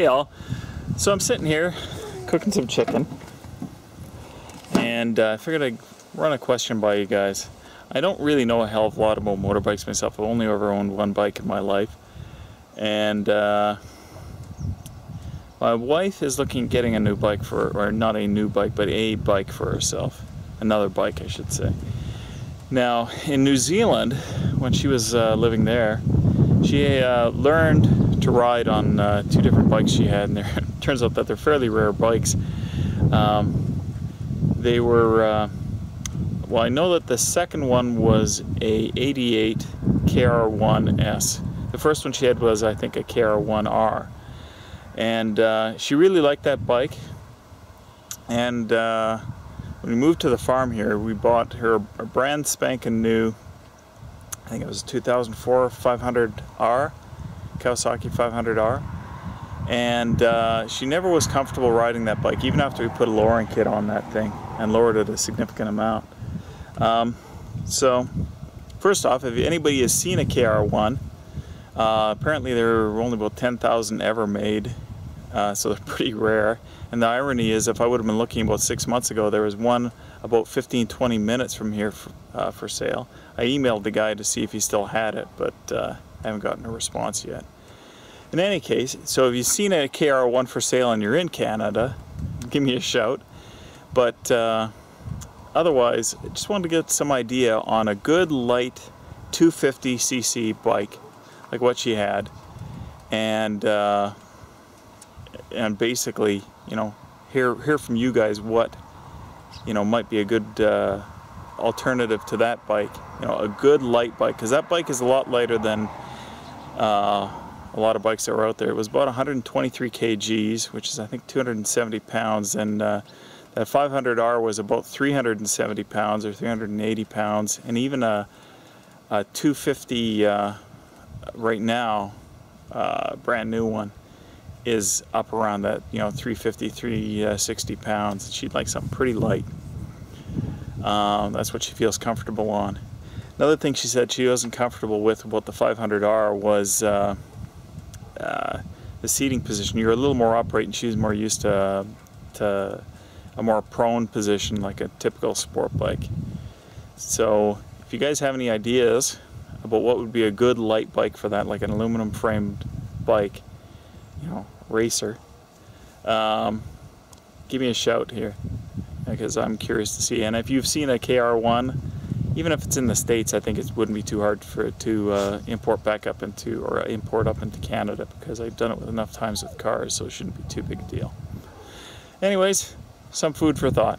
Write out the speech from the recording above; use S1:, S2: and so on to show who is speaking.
S1: Hey all, so I'm sitting here cooking some chicken, and I figured I'd run a question by you guys. I don't really know a hell of a lot about motorbikes myself. I've only ever owned one bike in my life, and my wife is looking at getting a new bike or not a new bike, but a bike for herself. Another bike, I should say. Now, in New Zealand, when she was living there, she learned to ride on two different bikes she had, and it turns out that they're fairly rare bikes. They were, well, I know that the second one was a '88 KR-1 S. The first one she had was, I think, a KR-1 R. And she really liked that bike. And when we moved to the farm here, we bought her a brand spanking new, I think it was a 2004 500R, Kawasaki 500R. And she never was comfortable riding that bike, even after we put a lowering kit on that thing and lowered it a significant amount. So, first off, if anybody has seen a KR-1, apparently there are only about 10,000 ever made, so they're pretty rare. And the irony is, if I would have been looking about 6 months ago, there was one about 15-20 minutes from here for sale. I emailed the guy to see if he still had it, but I haven't gotten a response yet. In any case, so if you've seen a KR-1 for sale and you're in Canada, give me a shout. But otherwise, I just wanted to get some idea on a good light 250cc bike, like what she had, and basically, you know, hear from you guys what, you know, might be a good alternative to that bike. You know, a good light bike, because that bike is a lot lighter than a lot of bikes that were out there. It was about 123 kgs, which is, I think, 270 pounds, and that 500R was about 370 pounds or 380 pounds, and even a 250 right now, brand new one, is up around that, you know, 350, 360 pounds. She'd like something pretty light. That's what she feels comfortable on. Another thing she said she wasn't comfortable with about the 500R was the seating position. You're a little more upright, and she's more used to a more prone position, like a typical sport bike. So if you guys have any ideas about what would be a good light bike for that, like an aluminum framed bike, you know, racer, give me a shout here, because I'm curious to see. And if you've seen a KR-1, even if it's in the States, I think it wouldn't be too hard for it to import back up into, or import up into Canada, because I've done it with enough times with cars, so it shouldn't be too big a deal. Anyways, some food for thought.